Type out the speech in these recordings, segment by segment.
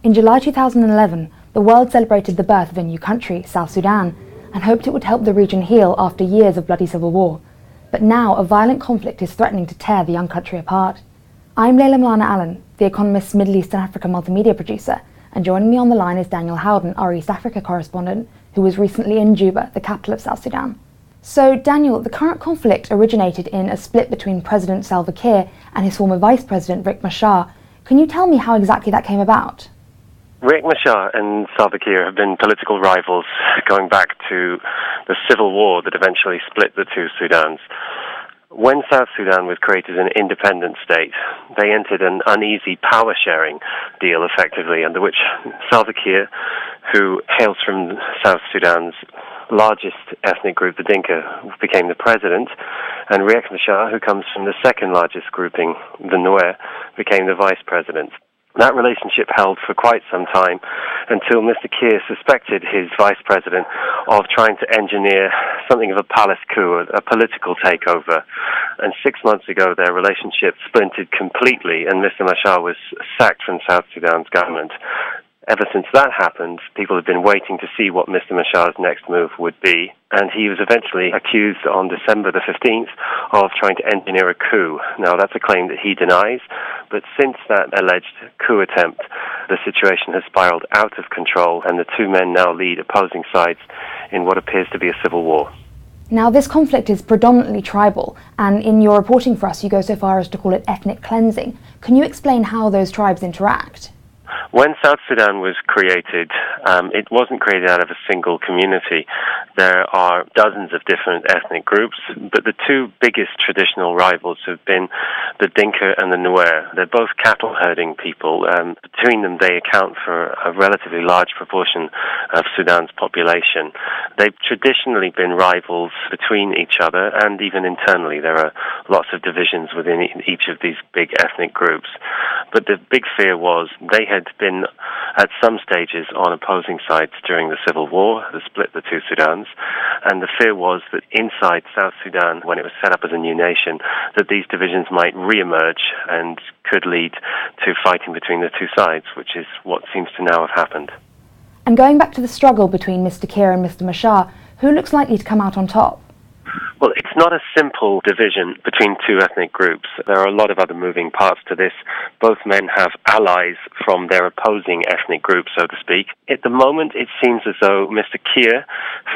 In July 2011, the world celebrated the birth of a new country, South Sudan, and hoped it would help the region heal after years of bloody civil war. But now a violent conflict is threatening to tear the young country apart. I'm Layla Milana Allen, The Economist's Middle East and Africa multimedia producer, and joining me on the line is Daniel Howden, our East Africa correspondent, who was recently in Juba, the capital of South Sudan. So, Daniel, the current conflict originated in a split between President Salva Kiir and his former Vice President Riek Machar. Can you tell me how exactly that came about? Riek Machar and Salva Kiir have been political rivals going back to the civil war that eventually split the two Sudans. When South Sudan was created an independent state, they entered an uneasy power-sharing deal, effectively, under which Salva Kiir, who hails from South Sudan's largest ethnic group, the Dinka, became the president, and Riek Machar, who comes from the second largest grouping, the Nuer, became the vice president. That relationship held for quite some time until Mr. Kiir suspected his vice president of trying to engineer something of a palace coup, a political takeover. And 6 months ago, their relationship splintered completely, and Mr. Machar was sacked from South Sudan's government. Ever since that happened, people have been waiting to see what Mr. Machar's next move would be, and he was eventually accused on December the 15th of trying to engineer a coup. Now, that's a claim that he denies, but since that alleged coup attempt, the situation has spiraled out of control, and the two men now lead opposing sides in what appears to be a civil war. Now, this conflict is predominantly tribal, and in your reporting for us, you go so far as to call it ethnic cleansing. Can you explain how those tribes interact? When South Sudan was created, it wasn't created out of a single community. There are dozens of different ethnic groups, but the two biggest traditional rivals have been the Dinka and the Nuer. They're both cattle-herding people. Between them, they account for a relatively large proportion of Sudan's population. They've traditionally been rivals between each other, and even internally. There are lots of divisions within each of these big ethnic groups. But the big fear was they had been at some stages on opposing sides during the civil war that split the two Sudans, and the fear was that inside South Sudan, when it was set up as a new nation, that these divisions might re-emerge and could lead to fighting between the two sides, which is what seems to now have happened. And going back to the struggle between Mr. Kiir and Mr. Machar, who looks likely to come out on top? Well, it's not a simple division between two ethnic groups. There are a lot of other moving parts to this. Both men have allies from their opposing ethnic group, so to speak. At the moment, it seems as though Mr. Kiir,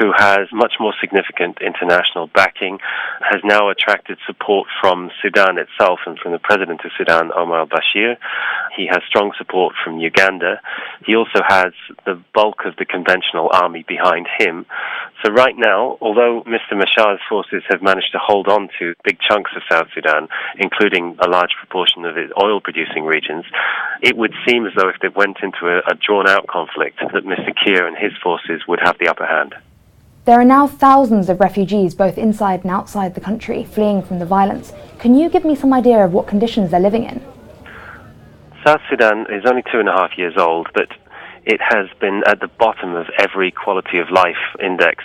who has much more significant international backing, has now attracted support from Sudan itself and from the president of Sudan, Omar al-Bashir. He has strong support from Uganda. He also has the bulk of the conventional army behind him. So right now, although Mr. Machar's forces have managed to hold on to big chunks of South Sudan, including a large proportion of its oil-producing regions, it would seem as though if they went into a drawn-out conflict, that Mr. Kiir and his forces would have the upper hand. There are now thousands of refugees, both inside and outside the country, fleeing from the violence. Can you give me some idea of what conditions they're living in? South Sudan is only 2.5 years old, but it has been at the bottom of every quality of life index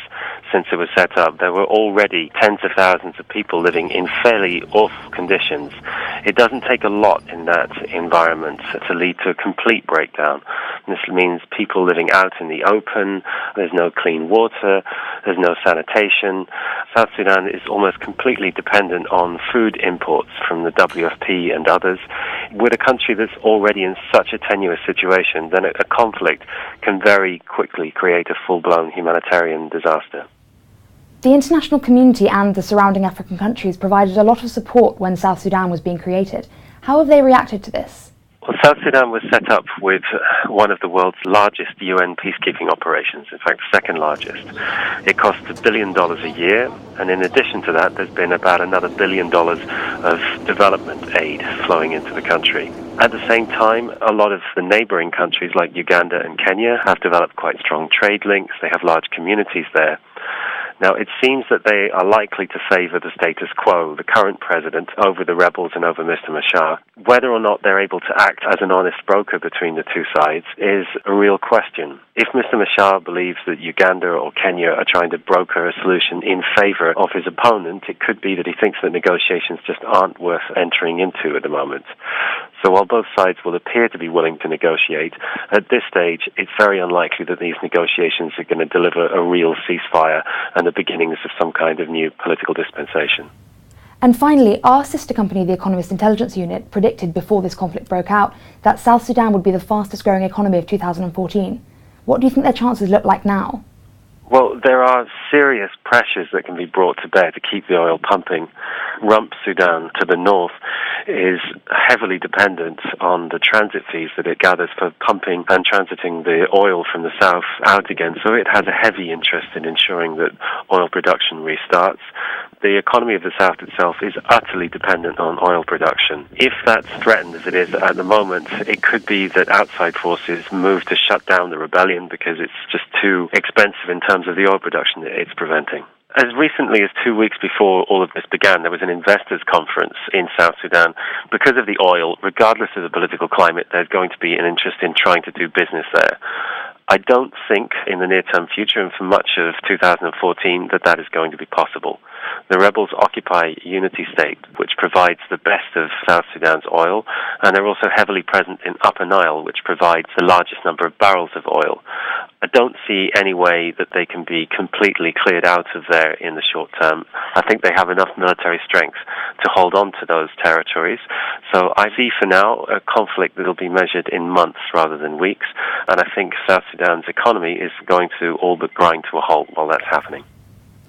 since it was set up. There were already tens of thousands of people living in fairly awful conditions. It doesn't take a lot in that environment to lead to a complete breakdown. This means people living out in the open, there's no clean water, there's no sanitation. South Sudan is almost completely dependent on food imports from the WFP and others. With a country that's already in such a tenuous situation, then a conflict can very quickly create a full-blown humanitarian disaster. The international community and the surrounding African countries provided a lot of support when South Sudan was being created. How have they reacted to this? Well, South Sudan was set up with one of the world's largest UN peacekeeping operations, in fact, second largest. It costs $1 billion a year, and in addition to that, there's been about another $1 billion of development aid flowing into the country. At the same time, a lot of the neighboring countries like Uganda and Kenya have developed quite strong trade links. They have large communities there. Now, it seems that they are likely to favor the status quo, the current president, over the rebels and over Mr. Machar. Whether or not they're able to act as an honest broker between the two sides is a real question. If Mr. Machar believes that Uganda or Kenya are trying to broker a solution in favor of his opponent, it could be that he thinks that negotiations just aren't worth entering into at the moment. So while both sides will appear to be willing to negotiate, at this stage it's very unlikely that these negotiations are going to deliver a real ceasefire and the beginnings of some kind of new political dispensation. And finally, our sister company, the Economist Intelligence Unit, predicted before this conflict broke out that South Sudan would be the fastest growing economy of 2014. What do you think their chances look like now? Well, there are serious pressures that can be brought to bear to keep the oil pumping. Rump Sudan to the north is heavily dependent on the transit fees that it gathers for pumping and transiting the oil from the south out again, so it has a heavy interest in ensuring that oil production restarts. The economy of the south itself is utterly dependent on oil production. If that's threatened as it is at the moment, it could be that outside forces move to shut down the rebellion because it's just too expensive in terms of the oil production that it's preventing. As recently as 2 weeks before all of this began, there was an investors' conference in South Sudan. Because of the oil, regardless of the political climate, there's going to be an interest in trying to do business there. I don't think in the near-term future and for much of 2014 that is going to be possible. The rebels occupy Unity State, which provides the best of South Sudan's oil, and they're also heavily present in Upper Nile, which provides the largest number of barrels of oil. I don't see any way that they can be completely cleared out of there in the short term. I think they have enough military strength to hold on to those territories. So I see for now a conflict that will be measured in months rather than weeks, and I think South Sudan's economy is going to all but grind to a halt while that's happening.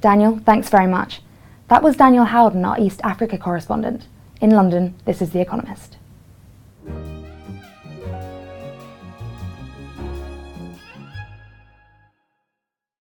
Daniel, thanks very much. That was Daniel Howden, our East Africa correspondent. In London, this is The Economist.